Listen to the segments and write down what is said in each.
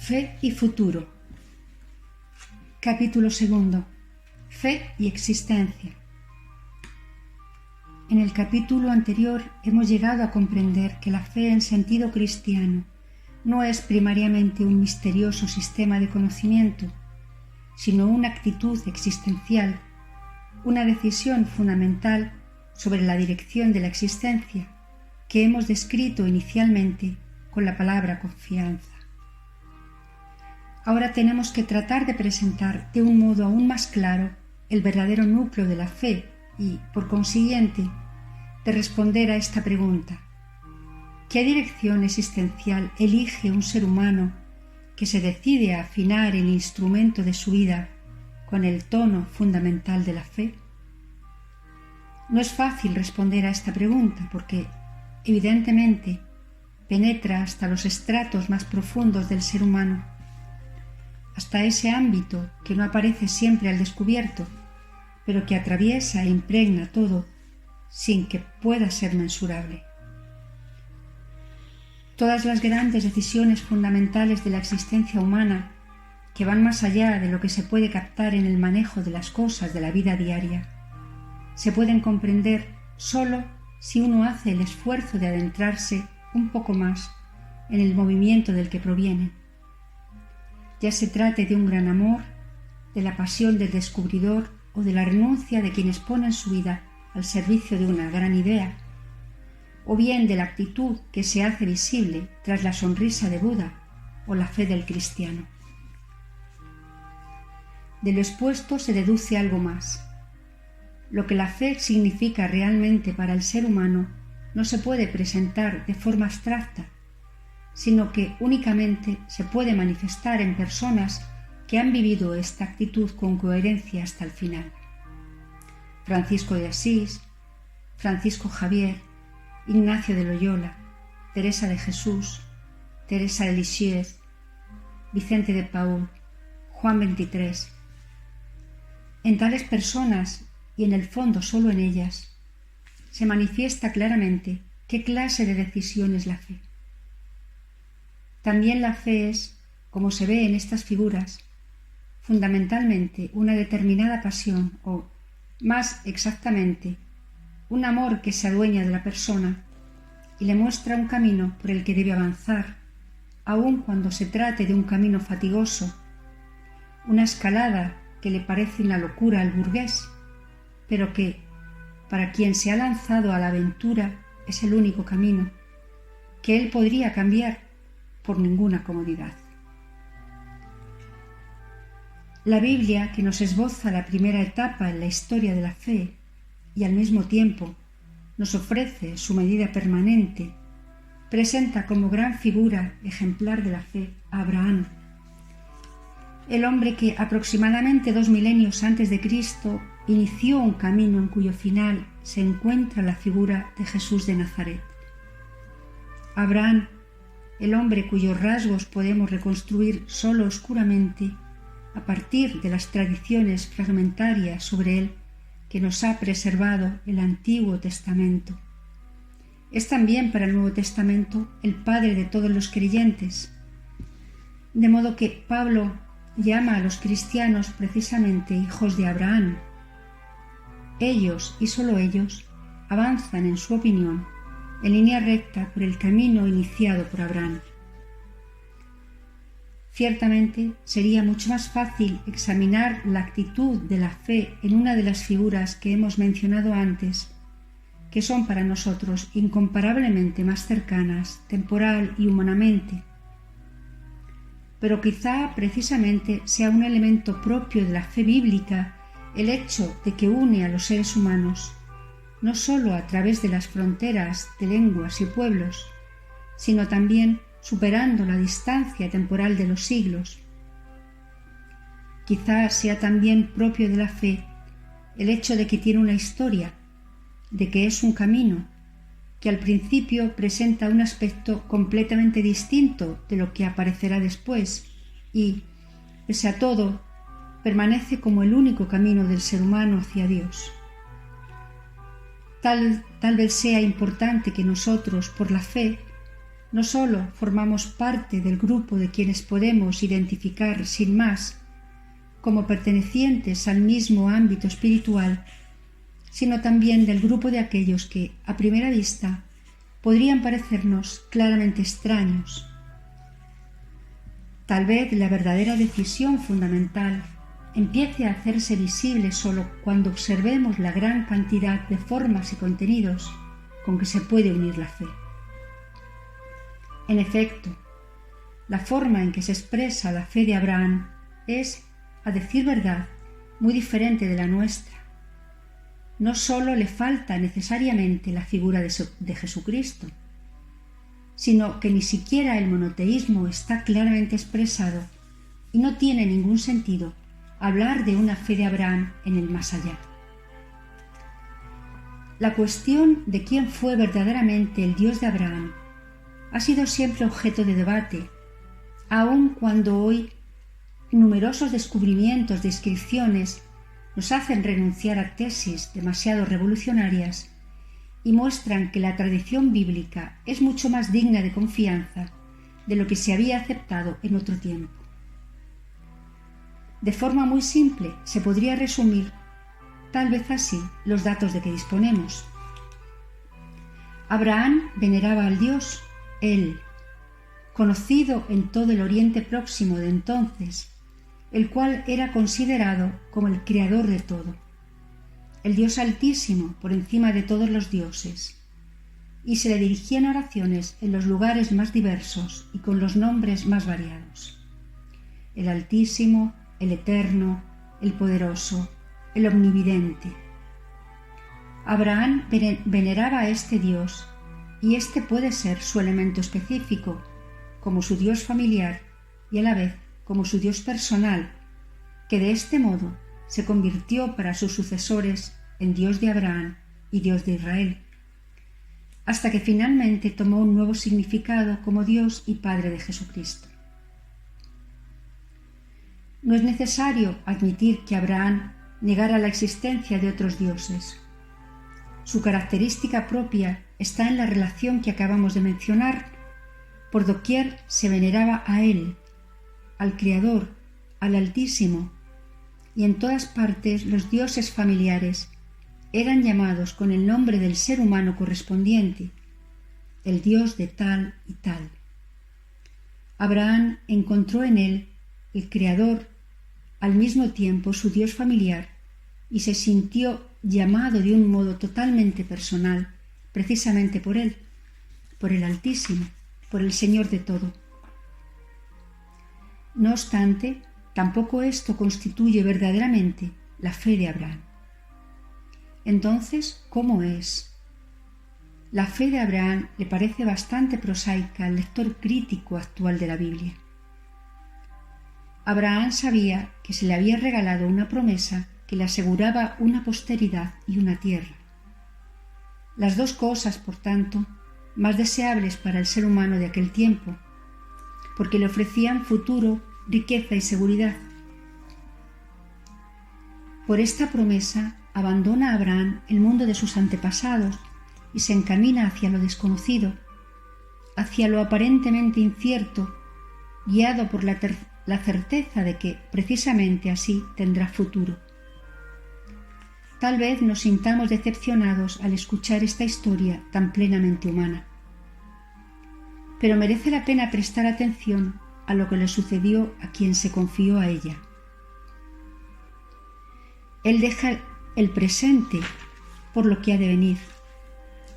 Fe y futuro. Capítulo 2. Fe y existencia. En el capítulo anterior hemos llegado a comprender que la fe en sentido cristiano no es primariamente un misterioso sistema de conocimiento, sino una actitud existencial, una decisión fundamental sobre la dirección de la existencia que hemos descrito inicialmente con la palabra confianza. Ahora tenemos que tratar de presentar de un modo aún más claro el verdadero núcleo de la fe y, por consiguiente, de responder a esta pregunta: ¿qué dirección existencial elige un ser humano que se decide a afinar el instrumento de su vida con el tono fundamental de la fe? No es fácil responder a esta pregunta porque, evidentemente, penetra hasta los estratos más profundos del ser humano, hasta ese ámbito que no aparece siempre al descubierto, pero que atraviesa e impregna todo sin que pueda ser mensurable. Todas las grandes decisiones fundamentales de la existencia humana, que van más allá de lo que se puede captar en el manejo de las cosas de la vida diaria, se pueden comprender sólo si uno hace el esfuerzo de adentrarse un poco más en el movimiento del que provienen. Ya se trate de un gran amor, de la pasión del descubridor o de la renuncia de quienes ponen su vida al servicio de una gran idea, o bien de la actitud que se hace visible tras la sonrisa de Buda o la fe del cristiano. De lo expuesto se deduce algo más. Lo que la fe significa realmente para el ser humano no se puede presentar de forma abstracta, sino que únicamente se puede manifestar en personas que han vivido esta actitud con coherencia hasta el final. Francisco de Asís, Francisco Javier, Ignacio de Loyola, Teresa de Jesús, Teresa de Lisieux, Vicente de Paúl, Juan XXIII. En tales personas, y en el fondo solo en ellas, se manifiesta claramente qué clase de decisión es la fe. También la fe es, como se ve en estas figuras, fundamentalmente una determinada pasión o, más exactamente, un amor que se adueña de la persona y le muestra un camino por el que debe avanzar, aun cuando se trate de un camino fatigoso, una escalada que le parece una locura al burgués, pero que, para quien se ha lanzado a la aventura, es el único camino, que él podría cambiar por ninguna comodidad. La Biblia, que nos esboza la primera etapa en la historia de la fe y al mismo tiempo nos ofrece su medida permanente, presenta como gran figura ejemplar de la fe a Abraham, el hombre que aproximadamente 2 milenios antes de Cristo inició un camino en cuyo final se encuentra la figura de Jesús de Nazaret. Abraham, el hombre cuyos rasgos podemos reconstruir sólo oscuramente a partir de las tradiciones fragmentarias sobre él que nos ha preservado el Antiguo Testamento. Es también para el Nuevo Testamento el padre de todos los creyentes, de modo que Pablo llama a los cristianos precisamente hijos de Abraham. Ellos, y sólo ellos, avanzan en su opinión en línea recta por el camino iniciado por Abraham. Ciertamente sería mucho más fácil examinar la actitud de la fe en una de las figuras que hemos mencionado antes, que son para nosotros incomparablemente más cercanas, temporal y humanamente. Pero quizá precisamente sea un elemento propio de la fe bíblica el hecho de que une a los seres humanos, no sólo a través de las fronteras de lenguas y pueblos, sino también superando la distancia temporal de los siglos. Quizá sea también propio de la fe el hecho de que tiene una historia, de que es un camino, que al principio presenta un aspecto completamente distinto de lo que aparecerá después y, pese a todo, permanece como el único camino del ser humano hacia Dios. Tal vez sea importante que nosotros, por la fe, no sólo formamos parte del grupo de quienes podemos identificar sin más como pertenecientes al mismo ámbito espiritual, sino también del grupo de aquellos que, a primera vista, podrían parecernos claramente extraños. Tal vez la verdadera decisión fundamental empiece a hacerse visible solo cuando observemos la gran cantidad de formas y contenidos con que se puede unir la fe. En efecto, la forma en que se expresa la fe de Abraham es, a decir verdad, muy diferente de la nuestra. No sólo le falta necesariamente la figura de Jesucristo, sino que ni siquiera el monoteísmo está claramente expresado y no tiene ningún sentido hablar de una fe de Abraham en el más allá. La cuestión de quién fue verdaderamente el Dios de Abraham ha sido siempre objeto de debate, aun cuando hoy numerosos descubrimientos de inscripciones nos hacen renunciar a tesis demasiado revolucionarias y muestran que la tradición bíblica es mucho más digna de confianza de lo que se había aceptado en otro tiempo. De forma muy simple se podría resumir, tal vez así, los datos de que disponemos. Abraham veneraba al Dios, El, conocido en todo el Oriente Próximo de entonces, el cual era considerado como el creador de todo, el Dios Altísimo por encima de todos los dioses, y se le dirigían oraciones en los lugares más diversos y con los nombres más variados: el Altísimo, el Eterno, el Poderoso, el Omnividente. Abraham veneraba a este Dios, y este puede ser su elemento específico, como su Dios familiar y a la vez como su Dios personal, que de este modo se convirtió para sus sucesores en Dios de Abraham y Dios de Israel, hasta que finalmente tomó un nuevo significado como Dios y Padre de Jesucristo. No es necesario admitir que Abraham negara la existencia de otros dioses. Su característica propia está en la relación que acabamos de mencionar. Por doquier se veneraba a Él, al Creador, al Altísimo, y en todas partes los dioses familiares eran llamados con el nombre del ser humano correspondiente, el Dios de tal y tal. Abraham encontró en Él, el Creador, al mismo tiempo su Dios familiar, y se sintió llamado de un modo totalmente personal, precisamente por Él, por el Altísimo, por el Señor de todo. No obstante, tampoco esto constituye verdaderamente la fe de Abraham. Entonces, ¿cómo es? La fe de Abraham le parece bastante prosaica al lector crítico actual de la Biblia. Abraham sabía que se le había regalado una promesa que le aseguraba una posteridad y una tierra. Las dos cosas, por tanto, más deseables para el ser humano de aquel tiempo, porque le ofrecían futuro, riqueza y seguridad. Por esta promesa abandona Abraham el mundo de sus antepasados y se encamina hacia lo desconocido, hacia lo aparentemente incierto, guiado por la certeza de que precisamente así tendrá futuro. Tal vez nos sintamos decepcionados al escuchar esta historia tan plenamente humana, pero merece la pena prestar atención a lo que le sucedió a quien se confió a ella. Él deja el presente por lo que ha de venir,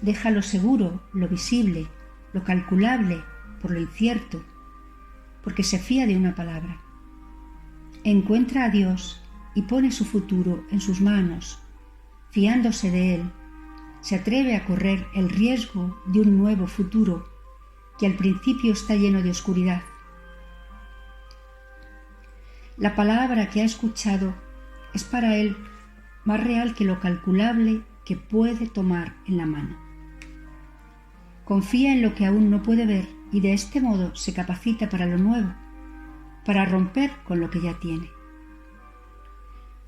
deja lo seguro, lo visible, lo calculable por lo incierto, porque se fía de una palabra. Encuentra a Dios y pone su futuro en sus manos. Fiándose de Él, se atreve a correr el riesgo de un nuevo futuro que al principio está lleno de oscuridad. La palabra que ha escuchado es para él más real que lo calculable que puede tomar en la mano. Confía en lo que aún no puede ver y de este modo se capacita para lo nuevo, para romper con lo que ya tiene.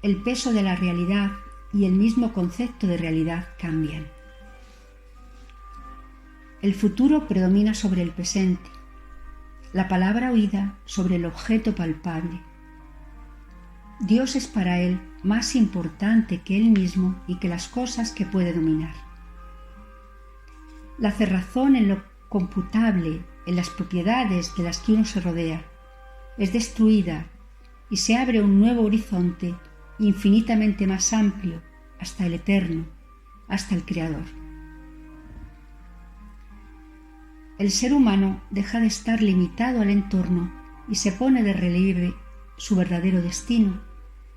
El peso de la realidad y el mismo concepto de realidad cambian. El futuro predomina sobre el presente, la palabra oída sobre el objeto palpable. Dios es para él más importante que él mismo y que las cosas que puede dominar. La cerrazón en lo computable, en las propiedades de las que uno se rodea, es destruida y se abre un nuevo horizonte infinitamente más amplio hasta el eterno, hasta el Creador. El ser humano deja de estar limitado al entorno y se pone de relieve su verdadero destino,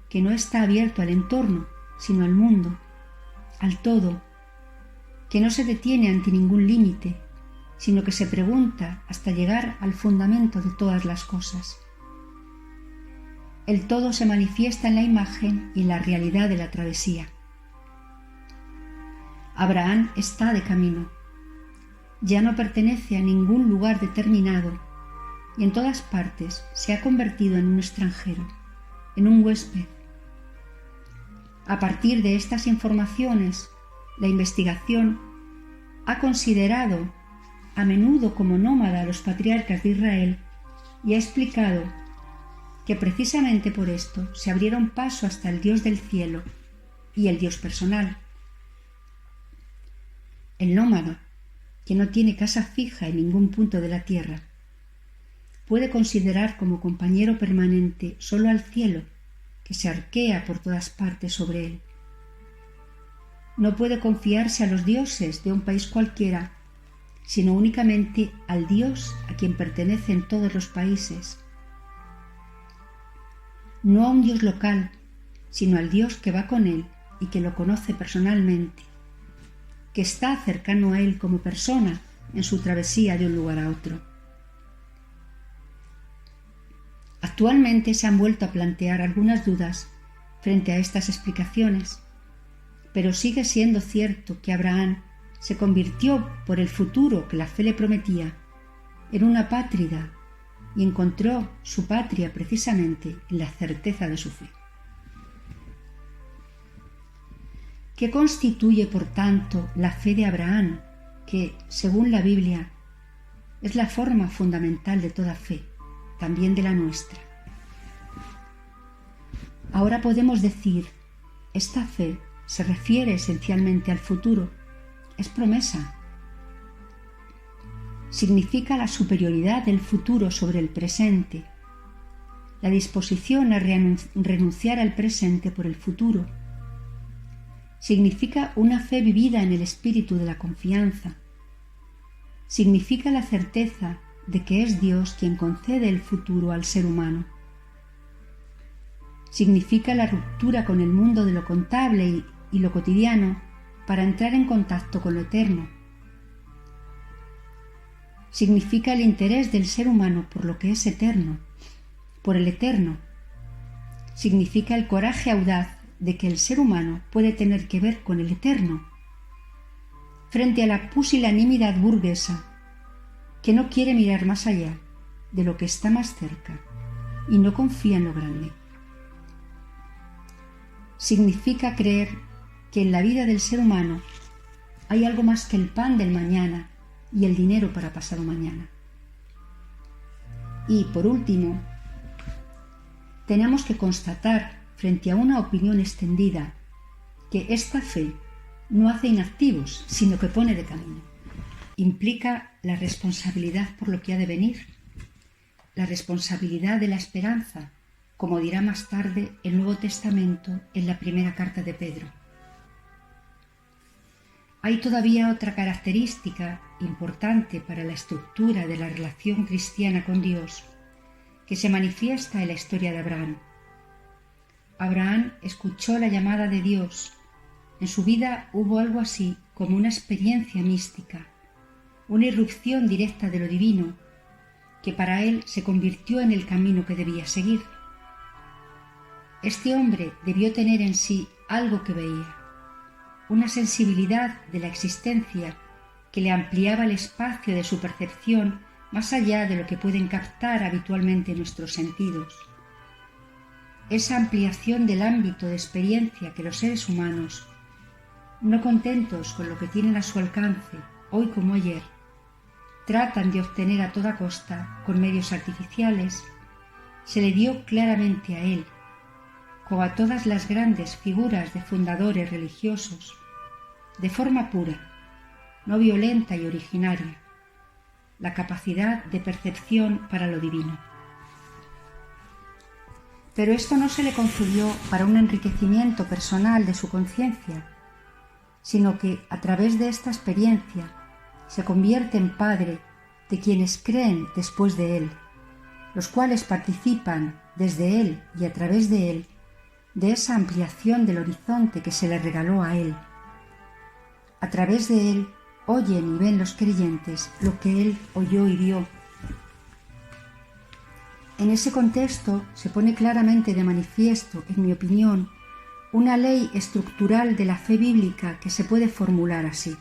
que no está abierto al entorno, sino al mundo, al todo, que no se detiene ante ningún límite, sino que se pregunta hasta llegar al fundamento de todas las cosas. El todo se manifiesta en la imagen y en la realidad de la travesía. Abraham está de camino. Ya no pertenece a ningún lugar determinado y en todas partes se ha convertido en un extranjero, en un huésped. A partir de estas informaciones, la investigación ha considerado a menudo como nómada a los patriarcas de Israel y ha explicado que precisamente por esto se abrieron paso hasta el Dios del cielo y el Dios personal. El nómada, que no tiene casa fija en ningún punto de la tierra, puede considerar como compañero permanente solo al cielo, que se arquea por todas partes sobre él. No puede confiarse a los dioses de un país cualquiera, sino únicamente al Dios a quien pertenecen todos los países. No a un Dios local, sino al Dios que va con él y que lo conoce personalmente, que está cercano a él como persona en su travesía de un lugar a otro. Actualmente se han vuelto a plantear algunas dudas frente a estas explicaciones, pero sigue siendo cierto que Abraham se convirtió por el futuro que la fe le prometía en una apátrida y encontró su patria precisamente en la certeza de su fe. ¿Qué constituye, por tanto, la fe de Abraham, que, según la Biblia, es la forma fundamental de toda fe, también de la nuestra? Ahora podemos decir, esta fe se refiere esencialmente al futuro, es promesa. Significa la superioridad del futuro sobre el presente, la disposición a renunciar al presente por el futuro. Significa una fe vivida en el espíritu de la confianza. Significa la certeza de que es Dios quien concede el futuro al ser humano. Significa la ruptura con el mundo de lo contable y lo cotidiano para entrar en contacto con lo eterno. Significa el interés del ser humano por lo que es eterno, por el eterno. Significa el coraje audaz de que el ser humano puede tener que ver con el eterno, frente a la pusilanimidad burguesa, que no quiere mirar más allá de lo que está más cerca y no confía en lo grande. Significa creer que en la vida del ser humano hay algo más que el pan del mañana y el dinero para pasado mañana. Y, por último, tenemos que constatar, frente a una opinión extendida, que esta fe no hace inactivos, sino que pone de camino. Implica la responsabilidad por lo que ha de venir, la responsabilidad de la esperanza, como dirá más tarde el Nuevo Testamento en la primera carta de Pedro. Hay todavía otra característica importante para la estructura de la relación cristiana con Dios, que se manifiesta en la historia de Abraham. Abraham escuchó la llamada de Dios. En su vida hubo algo así como una experiencia mística, una irrupción directa de lo divino, que para él se convirtió en el camino que debía seguir. Este hombre debió tener en sí algo que veía, una sensibilidad de la existencia que le ampliaba el espacio de su percepción más allá de lo que pueden captar habitualmente nuestros sentidos. Esa ampliación del ámbito de experiencia que los seres humanos, no contentos con lo que tienen a su alcance, hoy como ayer, tratan de obtener a toda costa con medios artificiales, se le dio claramente a él, como a todas las grandes figuras de fundadores religiosos, de forma pura, no violenta y originaria, la capacidad de percepción para lo divino. Pero esto no se le concedió para un enriquecimiento personal de su conciencia, sino que a través de esta experiencia se convierte en padre de quienes creen después de él, los cuales participan desde él y a través de él de esa ampliación del horizonte que se le regaló a él. A través de él oyen y ven los creyentes lo que él oyó y vio. En ese contexto se pone claramente de manifiesto, en mi opinión, una ley estructural de la fe bíblica que se puede formular así.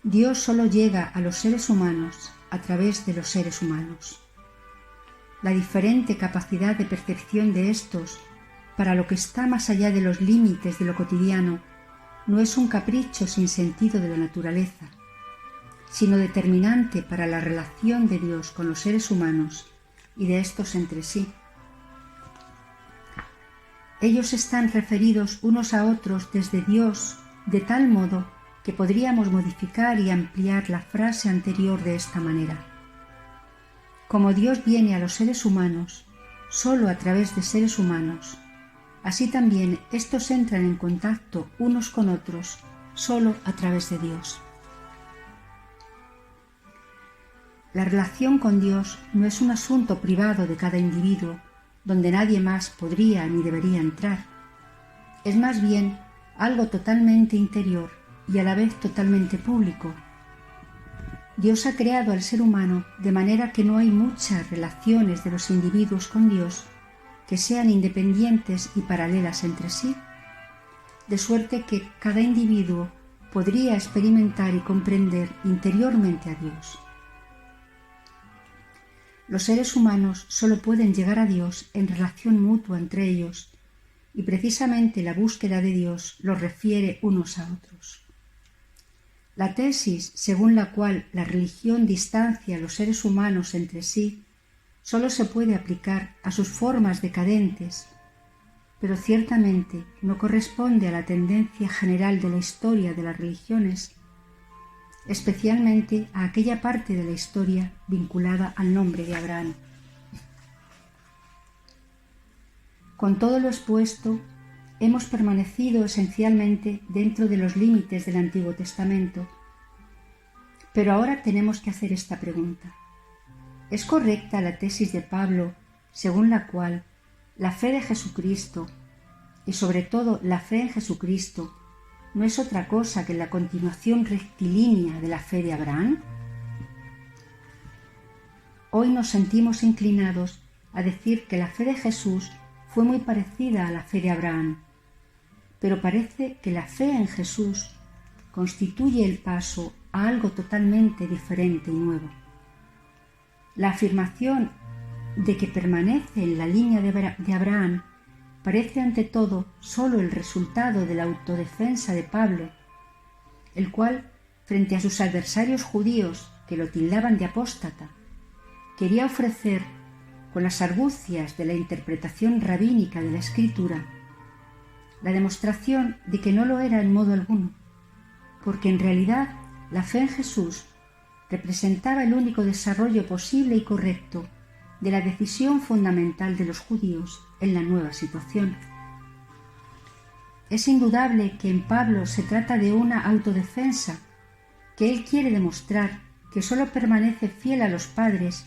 Dios solo llega a los seres humanos a través de los seres humanos. La diferente capacidad de percepción de estos para lo que está más allá de los límites de lo cotidiano no es un capricho sin sentido de la naturaleza, sino determinante para la relación de Dios con los seres humanos y de estos entre sí. Ellos están referidos unos a otros desde Dios de tal modo que podríamos modificar y ampliar la frase anterior de esta manera. Como Dios viene a los seres humanos solo a través de seres humanos, así también estos entran en contacto unos con otros solo a través de Dios. La relación con Dios no es un asunto privado de cada individuo, donde nadie más podría ni debería entrar. Es más bien algo totalmente interior y a la vez totalmente público. Dios ha creado al ser humano de manera que no hay muchas relaciones de los individuos con Dios que sean independientes y paralelas entre sí, de suerte que cada individuo podría experimentar y comprender interiormente a Dios. Los seres humanos solo pueden llegar a Dios en relación mutua entre ellos, y precisamente la búsqueda de Dios los refiere unos a otros. La tesis según la cual la religión distancia a los seres humanos entre sí solo se puede aplicar a sus formas decadentes, pero ciertamente no corresponde a la tendencia general de la historia de las religiones, especialmente a aquella parte de la historia vinculada al nombre de Abraham. Con todo lo expuesto, hemos permanecido esencialmente dentro de los límites del Antiguo Testamento, pero ahora tenemos que hacer esta pregunta. ¿Es correcta la tesis de Pablo según la cual la fe de Jesucristo, y sobre todo la fe en Jesucristo, no es otra cosa que la continuación rectilínea de la fe de Abraham? Hoy nos sentimos inclinados a decir que la fe de Jesús fue muy parecida a la fe de Abraham, pero parece que la fe en Jesús constituye el paso a algo totalmente diferente y nuevo. La afirmación de que permanece en la línea de Abraham parece ante todo sólo el resultado de la autodefensa de Pablo, el cual, frente a sus adversarios judíos que lo tildaban de apóstata, quería ofrecer, con las argucias de la interpretación rabínica de la Escritura, la demostración de que no lo era en modo alguno, porque en realidad la fe en Jesús representaba el único desarrollo posible y correcto de la decisión fundamental de los judíos en la nueva situación. Es indudable que en Pablo se trata de una autodefensa, que él quiere demostrar que sólo permanece fiel a los padres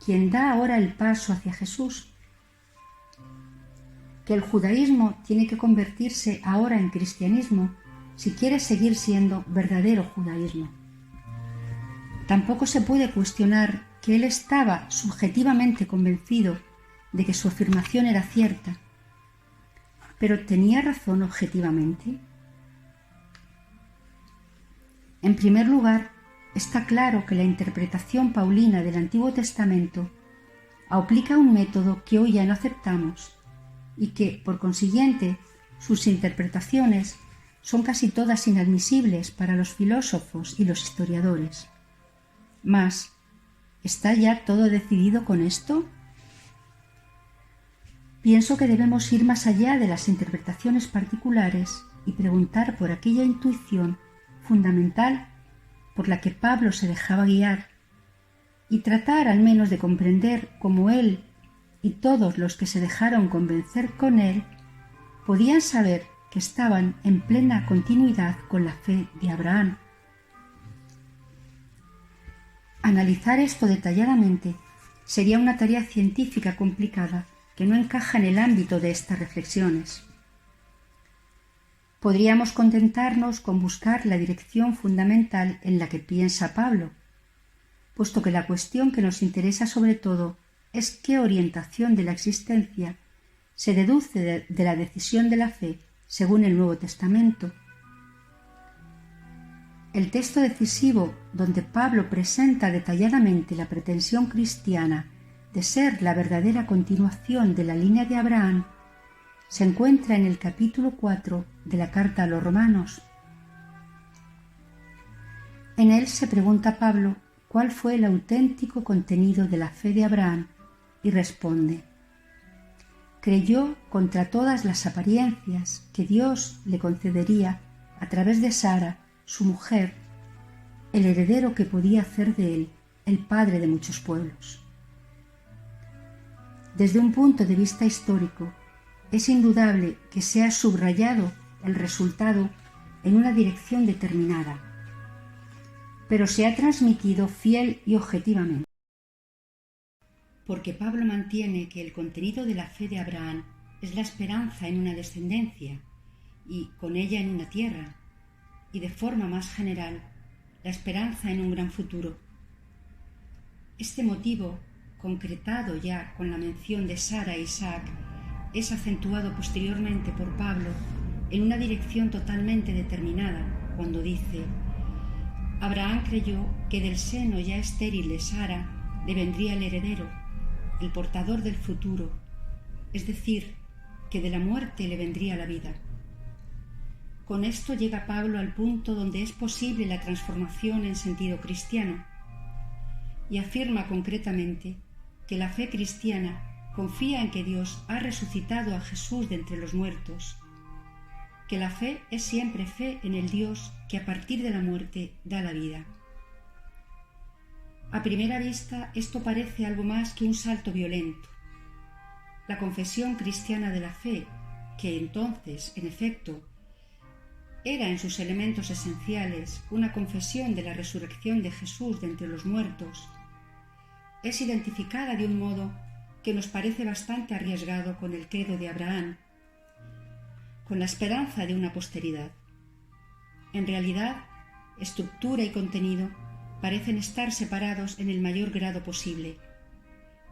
quien da ahora el paso hacia Jesús, que el judaísmo tiene que convertirse ahora en cristianismo si quiere seguir siendo verdadero judaísmo. Tampoco se puede cuestionar que él estaba subjetivamente convencido de que su afirmación era cierta, pero ¿tenía razón objetivamente? En primer lugar, está claro que la interpretación paulina del Antiguo Testamento aplica un método que hoy ya no aceptamos y que, por consiguiente, sus interpretaciones son casi todas inadmisibles para los filósofos y los historiadores. Mas, ¿está ya todo decidido con esto? Pienso que debemos ir más allá de las interpretaciones particulares y preguntar por aquella intuición fundamental por la que Pablo se dejaba guiar y tratar al menos de comprender cómo él y todos los que se dejaron convencer con él podían saber que estaban en plena continuidad con la fe de Abraham. Analizar esto detalladamente sería una tarea científica complicada que no encaja en el ámbito de estas reflexiones. Podríamos contentarnos con buscar la dirección fundamental en la que piensa Pablo, puesto que la cuestión que nos interesa sobre todo es qué orientación de la existencia se deduce de la decisión de la fe según el Nuevo Testamento. El texto decisivo donde Pablo presenta detalladamente la pretensión cristiana de ser la verdadera continuación de la línea de Abraham se encuentra en el capítulo 4 de la carta a los Romanos. En él se pregunta a Pablo cuál fue el auténtico contenido de la fe de Abraham y responde: creyó contra todas las apariencias que Dios le concedería a través de Sara, su mujer, el heredero que podía hacer de él el padre de muchos pueblos. Desde un punto de vista histórico, es indudable que se ha subrayado el resultado en una dirección determinada, pero se ha transmitido fiel y objetivamente, porque Pablo mantiene que el contenido de la fe de Abraham es la esperanza en una descendencia y con ella en una tierra, y de forma más general, la esperanza en un gran futuro. Este motivo, concretado ya con la mención de Sara e Isaac, es acentuado posteriormente por Pablo en una dirección totalmente determinada cuando dice: Abraham creyó que del seno ya estéril de Sara le vendría el heredero, el portador del futuro, es decir, que de la muerte le vendría la vida. Con esto llega Pablo al punto donde es posible la transformación en sentido cristiano y afirma concretamente que la fe cristiana confía en que Dios ha resucitado a Jesús de entre los muertos, que la fe es siempre fe en el Dios que a partir de la muerte da la vida. A primera vista esto parece algo más que un salto violento. La confesión cristiana de la fe, que entonces, en efecto, era en sus elementos esenciales una confesión de la resurrección de Jesús de entre los muertos, es identificada de un modo que nos parece bastante arriesgado con el credo de Abraham, con la esperanza de una posteridad. En realidad, estructura y contenido parecen estar separados en el mayor grado posible.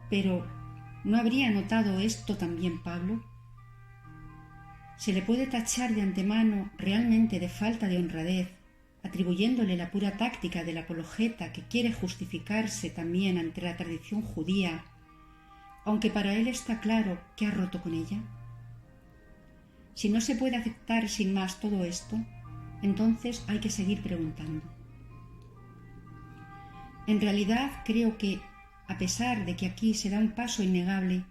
Pero, ¿no habría notado esto también Pablo? Se le puede tachar de antemano realmente de falta de honradez, atribuyéndole la pura táctica del apologeta que quiere justificarse también ante la tradición judía, aunque para él está claro que ha roto con ella. Si no se puede aceptar sin más todo esto, entonces hay que seguir preguntando. En realidad creo que, a pesar de que aquí se da un paso innegable,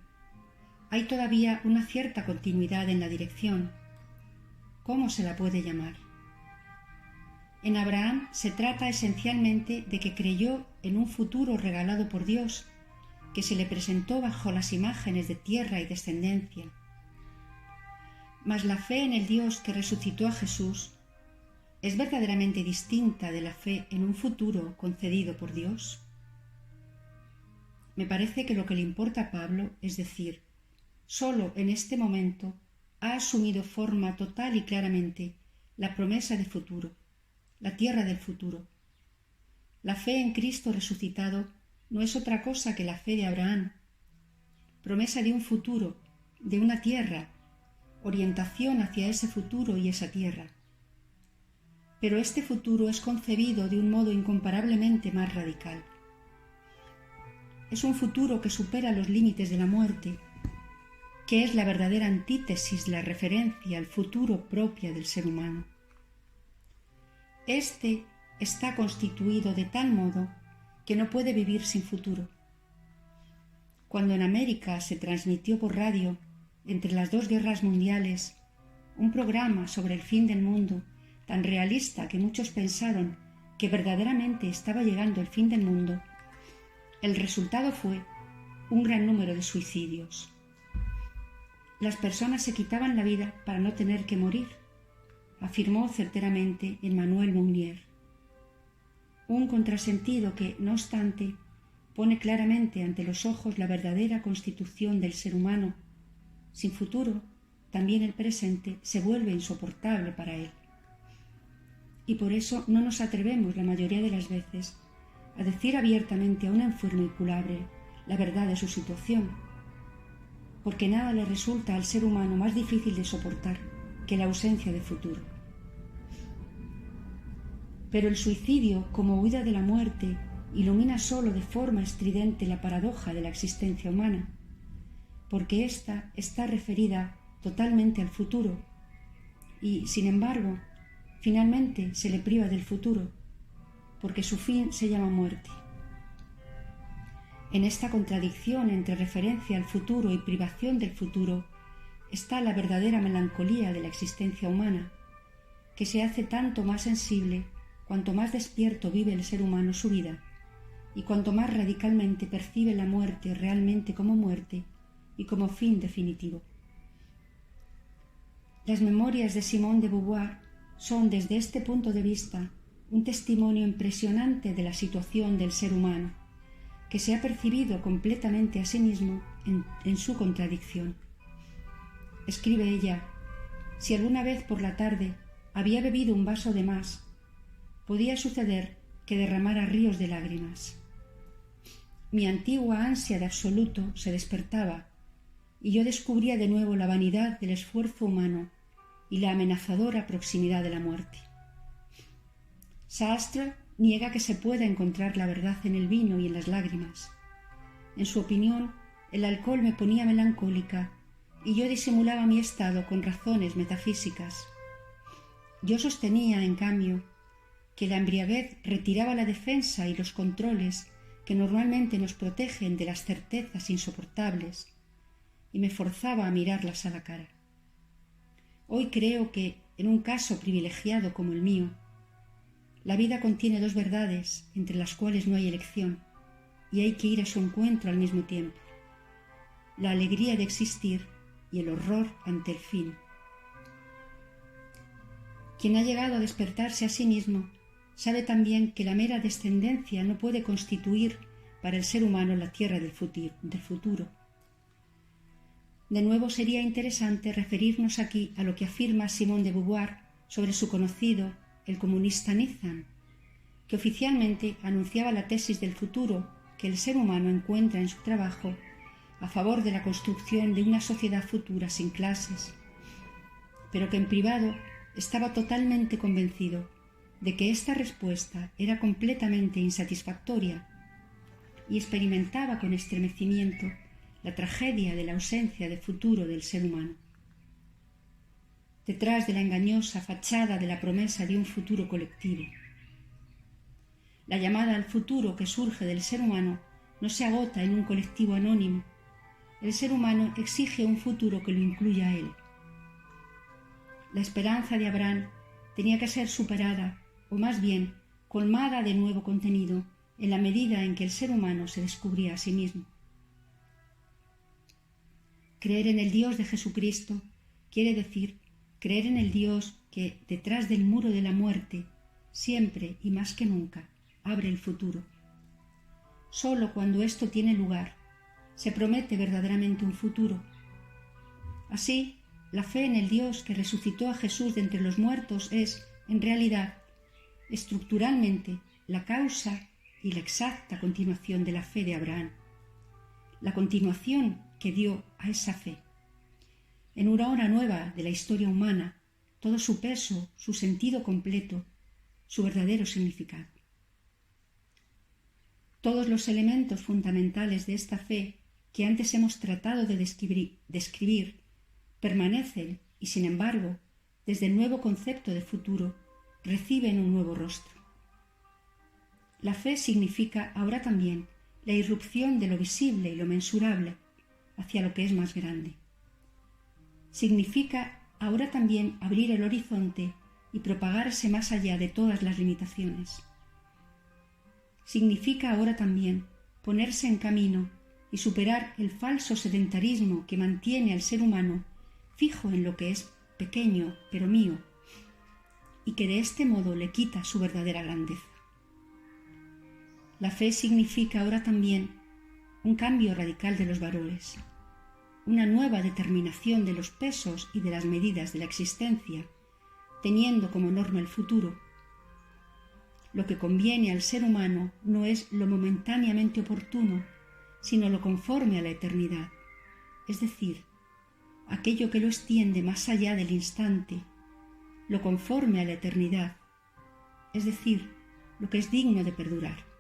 hay todavía una cierta continuidad en la dirección. ¿Cómo se la puede llamar? En Abraham se trata esencialmente de que creyó en un futuro regalado por Dios, que se le presentó bajo las imágenes de tierra y descendencia. Mas la fe en el Dios que resucitó a Jesús es verdaderamente distinta de la fe en un futuro concedido por Dios. Me parece que lo que le importa a Pablo, es decir, solo en este momento, ha asumido forma total y claramente la promesa de futuro, la tierra del futuro. La fe en Cristo resucitado no es otra cosa que la fe de Abraham, promesa de un futuro, de una tierra, orientación hacia ese futuro y esa tierra. Pero este futuro es concebido de un modo incomparablemente más radical. Es un futuro que supera los límites de la muerte, que es la verdadera antítesis de la referencia al futuro propia del ser humano. Este está constituido de tal modo que no puede vivir sin futuro. Cuando en América se transmitió por radio, entre las dos guerras mundiales, un programa sobre el fin del mundo tan realista que muchos pensaron que verdaderamente estaba llegando el fin del mundo, el resultado fue un gran número de suicidios. Las personas se quitaban la vida para no tener que morir, afirmó certeramente Emmanuel Mounier. Un contrasentido que, no obstante, pone claramente ante los ojos la verdadera constitución del ser humano. Sin futuro, también el presente se vuelve insoportable para él. Y por eso no nos atrevemos la mayoría de las veces a decir abiertamente a un enfermo incurable la verdad de su situación, porque nada le resulta al ser humano más difícil de soportar que la ausencia de futuro. Pero el suicidio, como huida de la muerte, ilumina sólo de forma estridente la paradoja de la existencia humana, porque ésta está referida totalmente al futuro y, sin embargo, finalmente se le priva del futuro, porque su fin se llama muerte. En esta contradicción entre referencia al futuro y privación del futuro está la verdadera melancolía de la existencia humana, que se hace tanto más sensible cuanto más despierto vive el ser humano su vida y cuanto más radicalmente percibe la muerte realmente como muerte y como fin definitivo. Las memorias de Simone de Beauvoir son, desde este punto de vista, un testimonio impresionante de la situación del ser humano, que se ha percibido completamente a sí mismo en su contradicción. Escribe ella: si alguna vez por la tarde había bebido un vaso de más, podía suceder que derramara ríos de lágrimas. Mi antigua ansia de absoluto se despertaba y yo descubría de nuevo la vanidad del esfuerzo humano y la amenazadora proximidad de la muerte. Sartre niega que se pueda encontrar la verdad en el vino y en las lágrimas. En su opinión, el alcohol me ponía melancólica y yo disimulaba mi estado con razones metafísicas. Yo sostenía, en cambio, que la embriaguez retiraba la defensa y los controles que normalmente nos protegen de las certezas insoportables y me forzaba a mirarlas a la cara. Hoy creo que, en un caso privilegiado como el mío, la vida contiene dos verdades entre las cuales no hay elección y hay que ir a su encuentro al mismo tiempo: la alegría de existir y el horror ante el fin. Quien ha llegado a despertarse a sí mismo sabe también que la mera descendencia no puede constituir para el ser humano la tierra del futuro. De nuevo sería interesante referirnos aquí a lo que afirma Simone de Beauvoir sobre su conocido, el comunista Nizam, que oficialmente anunciaba la tesis del futuro que el ser humano encuentra en su trabajo a favor de la construcción de una sociedad futura sin clases, pero que en privado estaba totalmente convencido de que esta respuesta era completamente insatisfactoria y experimentaba con estremecimiento la tragedia de la ausencia de futuro del ser humano. Detrás de la engañosa fachada de la promesa de un futuro colectivo, la llamada al futuro que surge del ser humano no se agota en un colectivo anónimo. El ser humano exige un futuro que lo incluya a él. La esperanza de Abraham tenía que ser superada, o más bien colmada de nuevo contenido, en la medida en que el ser humano se descubría a sí mismo. Creer en el Dios de Jesucristo quiere decir creer en el Dios que, detrás del muro de la muerte, siempre y más que nunca, abre el futuro. Sólo cuando esto tiene lugar, se promete verdaderamente un futuro. Así, la fe en el Dios que resucitó a Jesús de entre los muertos es, en realidad, estructuralmente, la causa y la exacta continuación de la fe de Abraham, la continuación que dio a esa fe, en una hora nueva de la historia humana, todo su peso, su sentido completo, su verdadero significado. Todos los elementos fundamentales de esta fe que antes hemos tratado de describir permanecen y, sin embargo, desde el nuevo concepto de futuro, reciben un nuevo rostro. La fe significa ahora también la irrupción de lo visible y lo mensurable hacia lo que es más grande. Significa ahora también abrir el horizonte y propagarse más allá de todas las limitaciones. Significa ahora también ponerse en camino y superar el falso sedentarismo que mantiene al ser humano fijo en lo que es pequeño pero mío, y que de este modo le quita su verdadera grandeza. La fe significa ahora también un cambio radical de los valores, una nueva determinación de los pesos y de las medidas de la existencia, teniendo como norma el futuro. Lo que conviene al ser humano no es lo momentáneamente oportuno, sino lo conforme a la eternidad, es decir, aquello que lo extiende más allá del instante, lo conforme a la eternidad, es decir, lo que es digno de perdurar.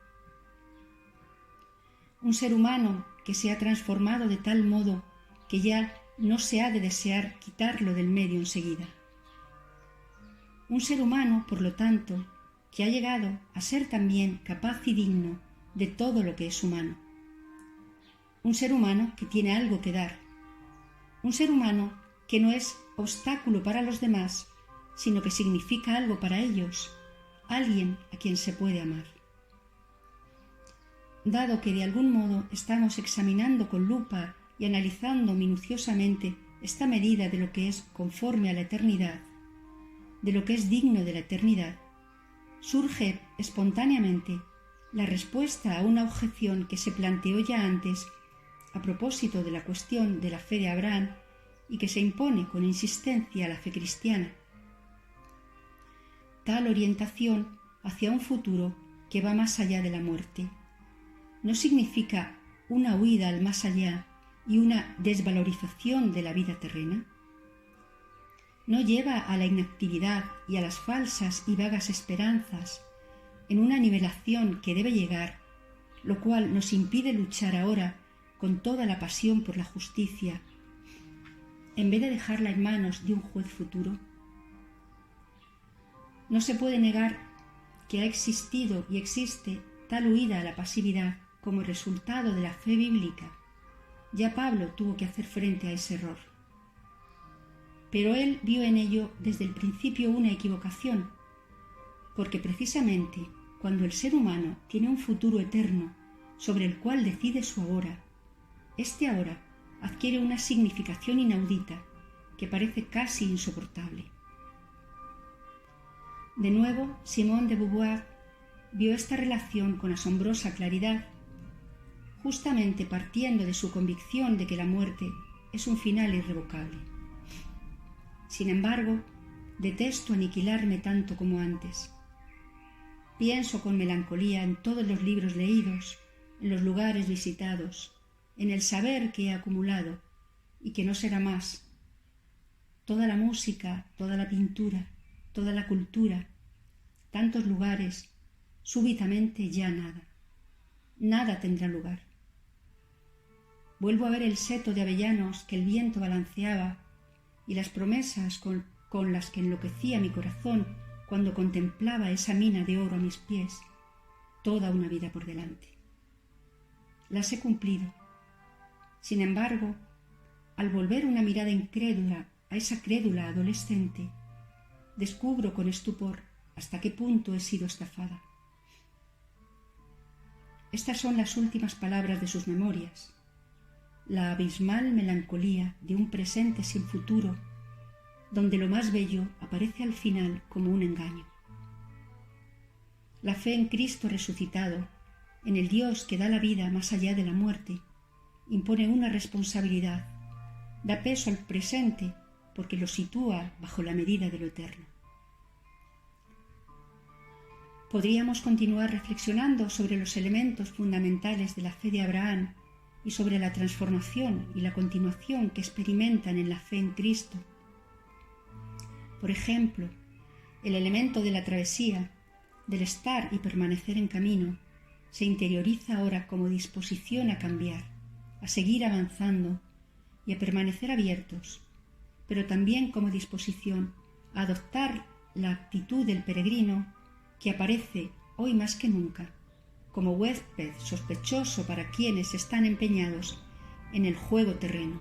Un ser humano que se ha transformado de tal modo que ya no se ha de desear quitarlo del medio enseguida. Un ser humano, por lo tanto, que ha llegado a ser también capaz y digno de todo lo que es humano. Un ser humano que tiene algo que dar. Un ser humano que no es obstáculo para los demás, sino que significa algo para ellos, alguien a quien se puede amar. Dado que de algún modo estamos examinando con lupa y analizando minuciosamente esta medida de lo que es conforme a la eternidad, de lo que es digno de la eternidad, surge espontáneamente la respuesta a una objeción que se planteó ya antes a propósito de la cuestión de la fe de Abraham y que se impone con insistencia a la fe cristiana. Tal orientación hacia un futuro que va más allá de la muerte no significa una huida al más allá y una desvalorización de la vida terrena. No lleva a la inactividad y a las falsas y vagas esperanzas en una nivelación que debe llegar, lo cual nos impide luchar ahora con toda la pasión por la justicia, en vez de dejarla en manos de un juez futuro. No se puede negar que ha existido y existe tal huida a la pasividad como resultado de la fe bíblica. Ya Pablo tuvo que hacer frente a ese error. Pero él vio en ello desde el principio una equivocación, porque precisamente cuando el ser humano tiene un futuro eterno sobre el cual decide su ahora, este ahora adquiere una significación inaudita que parece casi insoportable. De nuevo, Simone de Beauvoir vio esta relación con asombrosa claridad, justamente partiendo de su convicción de que la muerte es un final irrevocable. Sin embargo, detesto aniquilarme tanto como antes. Pienso con melancolía en todos los libros leídos, en los lugares visitados, en el saber que he acumulado y que no será más. Toda la música, toda la pintura, toda la cultura, tantos lugares, súbitamente ya nada. Nada tendrá lugar. Vuelvo a ver el seto de avellanos que el viento balanceaba y las promesas con las que enloquecía mi corazón cuando contemplaba esa mina de oro a mis pies, toda una vida por delante. Las he cumplido. Sin embargo, al volver una mirada incrédula a esa crédula adolescente, descubro con estupor hasta qué punto he sido estafada. Estas son las últimas palabras de sus memorias, la abismal melancolía de un presente sin futuro, donde lo más bello aparece al final como un engaño. La fe en Cristo resucitado, en el Dios que da la vida más allá de la muerte, impone una responsabilidad, da peso al presente porque lo sitúa bajo la medida de lo eterno. Podríamos continuar reflexionando sobre los elementos fundamentales de la fe de Abraham y sobre la transformación y la continuación que experimentan en la fe en Cristo. Por ejemplo, el elemento de la travesía, del estar y permanecer en camino, se interioriza ahora como disposición a cambiar, a seguir avanzando y a permanecer abiertos, pero también como disposición a adoptar la actitud del peregrino que aparece hoy más que nunca como huésped sospechoso para quienes están empeñados en el juego terreno,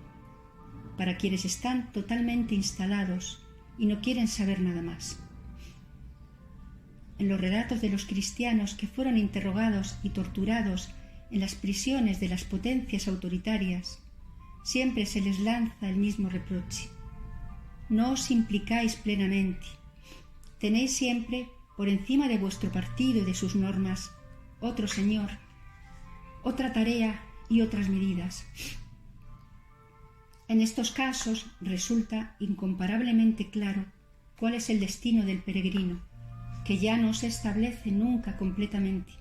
para quienes están totalmente instalados y no quieren saber nada más. En los relatos de los cristianos que fueron interrogados y torturados en las prisiones de las potencias autoritarias, siempre se les lanza el mismo reproche: no os implicáis plenamente, tenéis siempre por encima de vuestro partido y de sus normas otro señor, otra tarea y otras medidas. En estos casos resulta incomparablemente claro cuál es el destino del peregrino, que ya no se establece nunca completamente,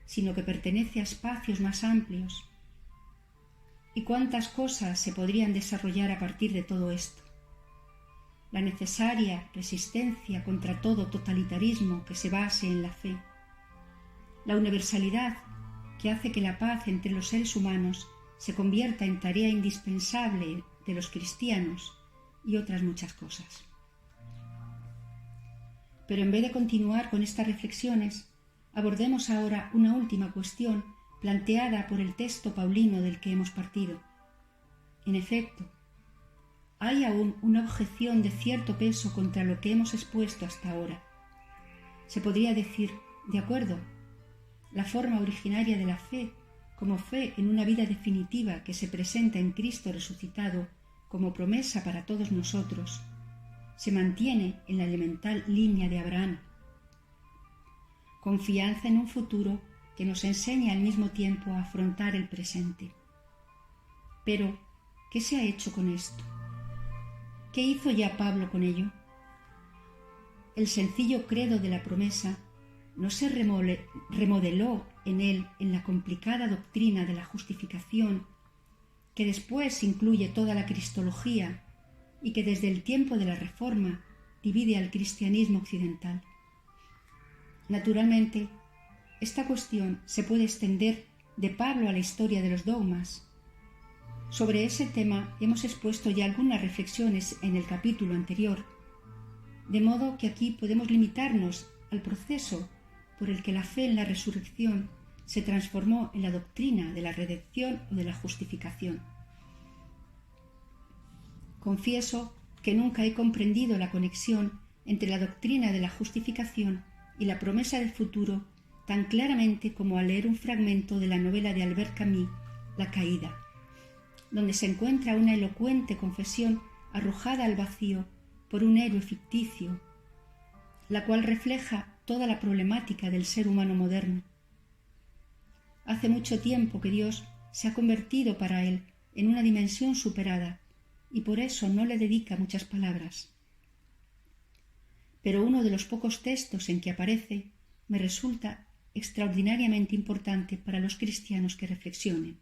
sino que pertenece a espacios más amplios. ¿Y cuántas cosas se podrían desarrollar a partir de todo esto? La necesaria resistencia contra todo totalitarismo que se base en la fe, la universalidad que hace que la paz entre los seres humanos se convierta en tarea indispensable de los cristianos, y otras muchas cosas. Pero en vez de continuar con estas reflexiones, abordemos ahora una última cuestión planteada por el texto paulino del que hemos partido. En efecto, hay aún una objeción de cierto peso contra lo que hemos expuesto hasta ahora. Se podría decir: de acuerdo, la forma originaria de la fe, como fe en una vida definitiva que se presenta en Cristo resucitado como promesa para todos nosotros, se mantiene en la elemental línea de Abraham. Confianza en un futuro que nos enseña al mismo tiempo a afrontar el presente. Pero, ¿qué se ha hecho con esto? ¿Qué hizo ya Pablo con ello? El sencillo credo de la promesa no se remodeló en él en la complicada doctrina de la justificación, que después incluye toda la cristología y que desde el tiempo de la Reforma divide al cristianismo occidental. Naturalmente, esta cuestión se puede extender de Pablo a la historia de los dogmas. Sobre ese tema hemos expuesto ya algunas reflexiones en el capítulo anterior, de modo que aquí podemos limitarnos al proceso por el que la fe en la resurrección se transformó en la doctrina de la redención o de la justificación. Confieso que nunca he comprendido la conexión entre la doctrina de la justificación y la promesa del futuro tan claramente como al leer un fragmento de la novela de Albert Camus, La caída, donde se encuentra una elocuente confesión arrojada al vacío por un héroe ficticio, la cual refleja toda la problemática del ser humano moderno. Hace mucho tiempo que Dios se ha convertido para él en una dimensión superada y por eso no le dedica muchas palabras. Pero uno de los pocos textos en que aparece me resulta extraordinariamente importante para los cristianos que reflexionen.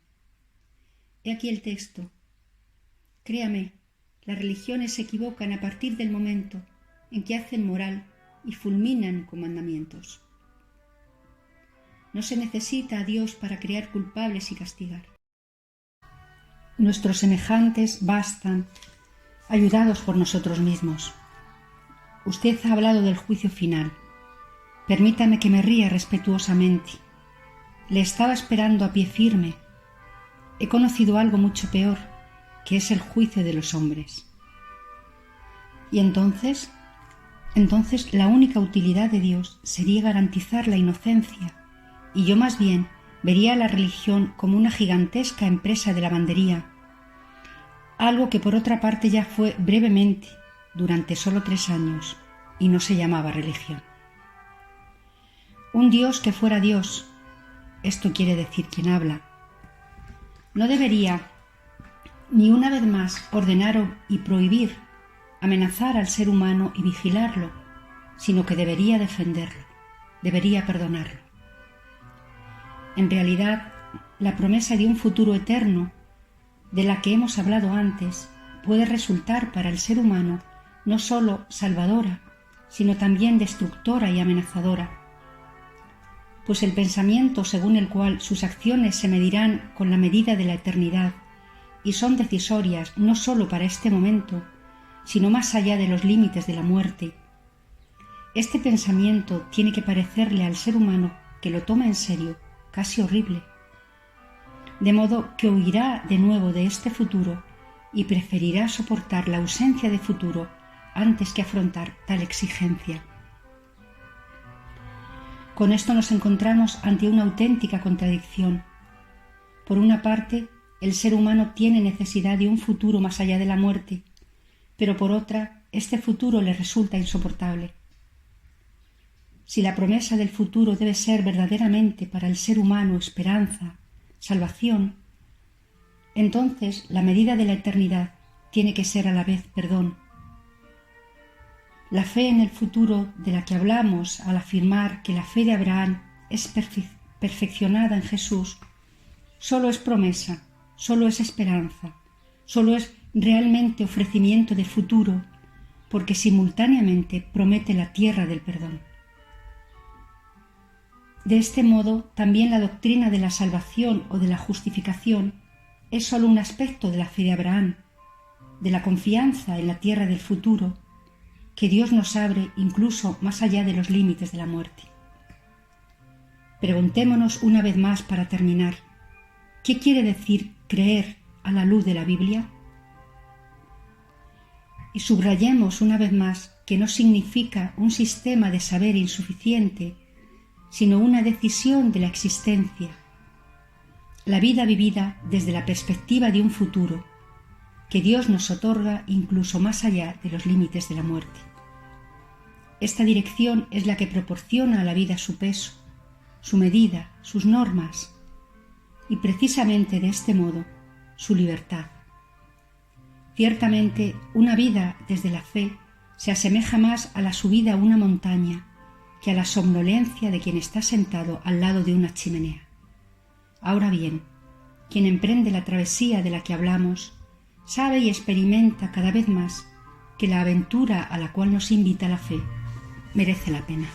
He aquí el texto. Créame, las religiones se equivocan a partir del momento en que hacen moral y fulminan con mandamientos. No se necesita a Dios para crear culpables y castigar. Nuestros semejantes bastan, ayudados por nosotros mismos. Usted ha hablado del juicio final. Permítame que me ría respetuosamente. Le estaba esperando a pie firme. He conocido algo mucho peor, que es el juicio de los hombres. Y entonces la única utilidad de Dios sería garantizar la inocencia, y yo más bien vería a la religión como una gigantesca empresa de lavandería, algo que por otra parte ya fue brevemente, durante solo 3 años, y no se llamaba religión. Un Dios que fuera Dios, esto quiere decir quien habla, no debería ni una vez más ordenar y prohibir, amenazar al ser humano y vigilarlo, sino que debería defenderlo, debería perdonarlo. En realidad, la promesa de un futuro eterno, de la que hemos hablado antes, puede resultar para el ser humano no sólo salvadora, sino también destructora y amenazadora, pues el pensamiento según el cual sus acciones se medirán con la medida de la eternidad y son decisorias no sólo para este momento, sino más allá de los límites de la muerte. Este pensamiento tiene que parecerle al ser humano que lo toma en serio casi horrible. De modo que huirá de nuevo de este futuro y preferirá soportar la ausencia de futuro antes que afrontar tal exigencia. Con esto nos encontramos ante una auténtica contradicción. Por una parte, el ser humano tiene necesidad de un futuro más allá de la muerte, pero por otra, este futuro le resulta insoportable. Si la promesa del futuro debe ser verdaderamente para el ser humano esperanza, salvación, entonces la medida de la eternidad tiene que ser a la vez perdón. La fe en el futuro de la que hablamos al afirmar que la fe de Abraham es perfeccionada en Jesús, solo es promesa, solo es esperanza, solo es realmente ofrecimiento de futuro, porque simultáneamente promete la tierra del perdón. De este modo, también la doctrina de la salvación o de la justificación es sólo un aspecto de la fe de Abraham, de la confianza en la tierra del futuro, que Dios nos abre incluso más allá de los límites de la muerte. Preguntémonos una vez más para terminar, ¿qué quiere decir creer a la luz de la Biblia? Y subrayemos una vez más que no significa un sistema de saber insuficiente, sino una decisión de la existencia, la vida vivida desde la perspectiva de un futuro, que Dios nos otorga incluso más allá de los límites de la muerte. Esta dirección es la que proporciona a la vida su peso, su medida, sus normas, y precisamente de este modo, su libertad. Ciertamente, una vida desde la fe se asemeja más a la subida a una montaña que a la somnolencia de quien está sentado al lado de una chimenea. Ahora bien, quien emprende la travesía de la que hablamos sabe y experimenta cada vez más que la aventura a la cual nos invita la fe merece la pena.